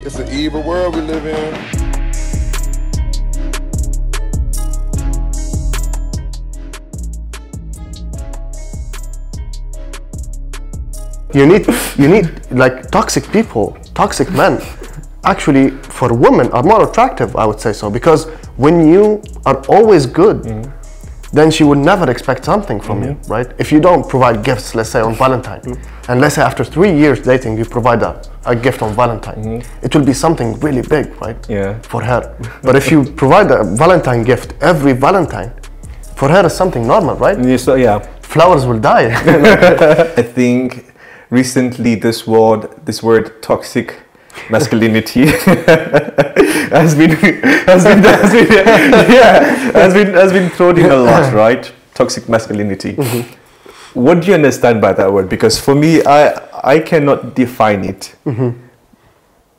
It's an evil world we live in. You need like toxic people, toxic men. Actually, for women are more attractive, I would say so, because when you are always good, then she would never expect something from you, right? If you don't provide gifts, let's say on Valentine, and let's say after 3 years dating, you provide a gift on Valentine, it will be something really big, right? Yeah. For her. But if you provide a Valentine gift every Valentine, for her it's something normal, right? Yeah. Flowers will die. I think recently this word toxic masculinity has been thrown in a lot, right? Toxic masculinity. What do you understand by that word? Because for me, I cannot define it,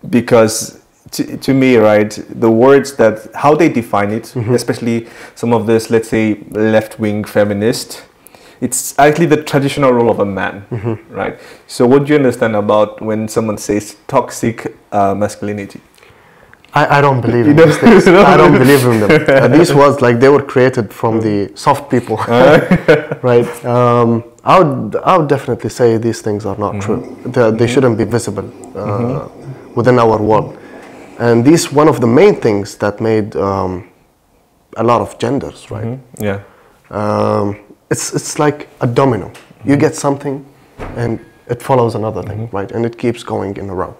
because to me, right, the words that how they define it, especially some of this, let's say, left-wing feminist, it's actually the traditional role of a man, right? So what do you understand about when someone says toxic masculinity? I don't believe in these things. I don't believe in them. These words, like, they were created from the soft people, right? I would definitely say these things are not true. They shouldn't be visible within our world. And this one of the main things that made a lot of genders, right? Yeah. It's like a domino. You get something and it follows another thing, right? And it keeps going in a row.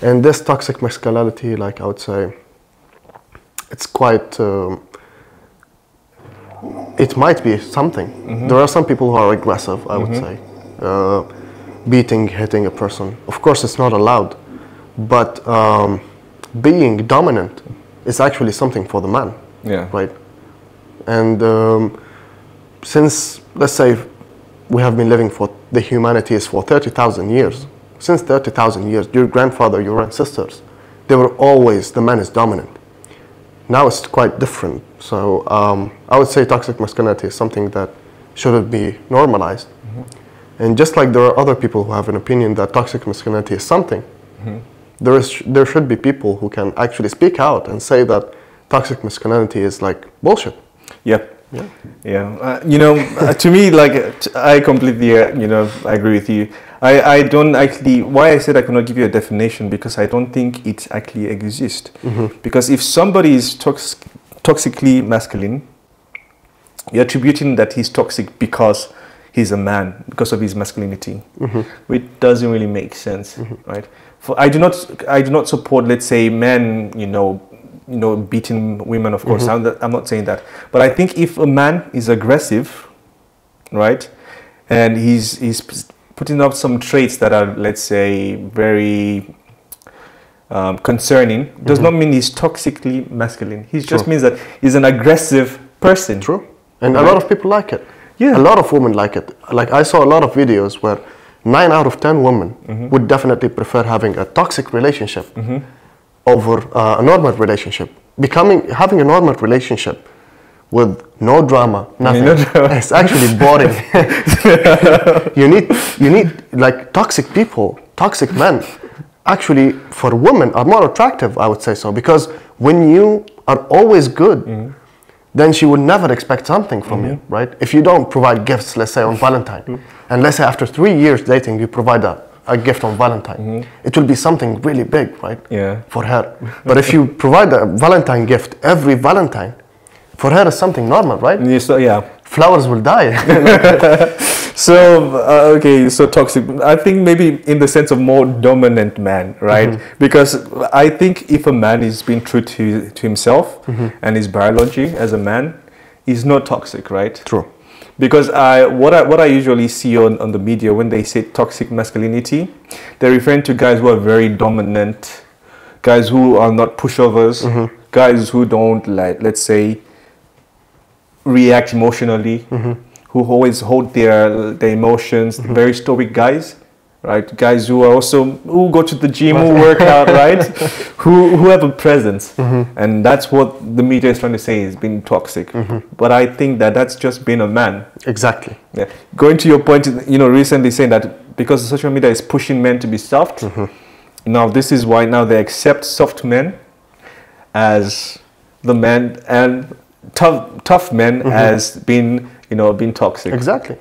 And this toxic masculinity, like, I would say, it's quite, it might be something. There are some people who are aggressive, I would say, beating, hitting a person. Of course, it's not allowed, but being dominant is actually something for the man, right? And since, let's say, we have been living for the humanities for 30,000 years, since 30,000 years, your grandfather, your ancestors, they were always, the man is dominant. Now it's quite different. So I would say toxic masculinity is something that shouldn't be normalized. And just like there are other people who have an opinion that toxic masculinity is something, there should be people who can actually speak out and say that toxic masculinity is like bullshit. You know, to me, like, I completely, you know, I agree with you. I don't actually, why I said I cannot give you a definition, because I don't think it actually exists. Because if somebody is toxically masculine, you're attributing that he's toxic because he's a man, because of his masculinity, which doesn't really make sense, right? For I do not support, let's say, men, you know, beating women, of course. I'm not saying that, but I think if a man is aggressive, right, and he's putting up some traits that are, let's say, very concerning, does not mean he's toxically masculine. He just means that he's an aggressive person. True. And a lot of people like it. A lot of women like it. Like, I saw a lot of videos where 9 out of 10 women would definitely prefer having a toxic relationship over a normal relationship. Having a normal relationship with no drama, nothing. It's actually boring. You need like toxic people, toxic men. Actually, for women are more attractive, I would say so, because when you are always good, then she would never expect something from you, right? If you don't provide gifts, let's say on Valentine, and let's say after 3 years dating, you provide a gift on Valentine, it will be something really big, right? For her. But if you provide a Valentine gift every Valentine, for her it's something normal, right? Flowers will die. So, okay, so toxic. I think maybe in the sense of more dominant man, right? Because I think if a man is being true to himself and his biology as a man, he's not toxic, right? True. Because what I usually see on the media when they say toxic masculinity, they're referring to guys who are very dominant, guys who are not pushovers, guys who don't, like, let's say, react emotionally, who always hold their emotions, very stoic guys, right? Guys who are also, who go to the gym, who work out, right? who have a presence. And that's what the media is trying to say is being toxic. But I think that that's just being a man. Exactly. Going to your point, you know, recently saying that because social media is pushing men to be soft, Now this is why now they accept soft men as the men and tough men as being, you know, being toxic. Exactly.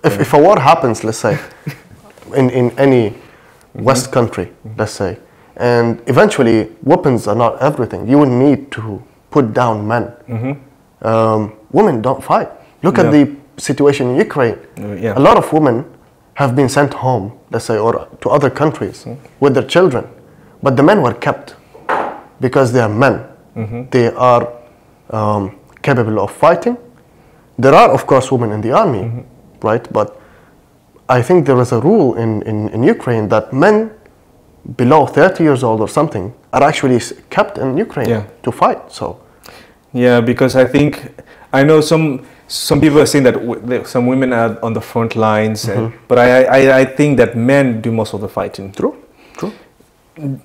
If a war happens, let's say, in any West country, let's say, and eventually weapons are not everything. You will need to put down men. Women don't fight. Look at the situation in Ukraine. A lot of women have been sent home, let's say, or to other countries with their children, but the men were kept because they are men. They are capable of fighting. There are, of course, women in the army, right? But I think there is a rule in Ukraine that men below 30 years old or something are actually kept in Ukraine to fight. So, yeah, because I know some people are saying that some women are on the front lines, but I think that men do most of the fighting. True.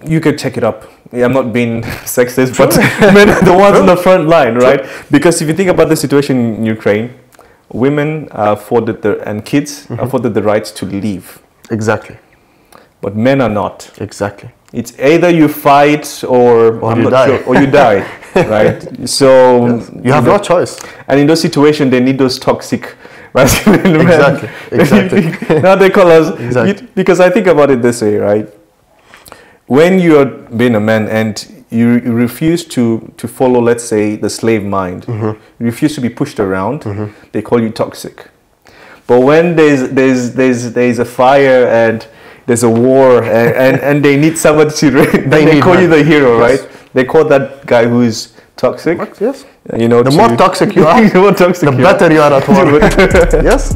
You could check it up. I'm not being sexist, but men are the ones on the front line, right? Because if you think about the situation in Ukraine, women are afforded and kids are afforded the right to leave. Exactly. But men are not. Exactly. It's either you fight or you die. Sure, or you die, right? So you have no choice. And in those situations, they need those toxic masculine men. Exactly. Now they call us because I think about it this way, right? When you're being a man and you refuse to follow, let's say, the slave mind, you refuse to be pushed around, they call you toxic. But when there's a fire and there's a war and they need somebody to they call you the hero, right? They call that guy who is toxic. Yes. You know, the more toxic you are, the more toxic the better you are at work. Yes.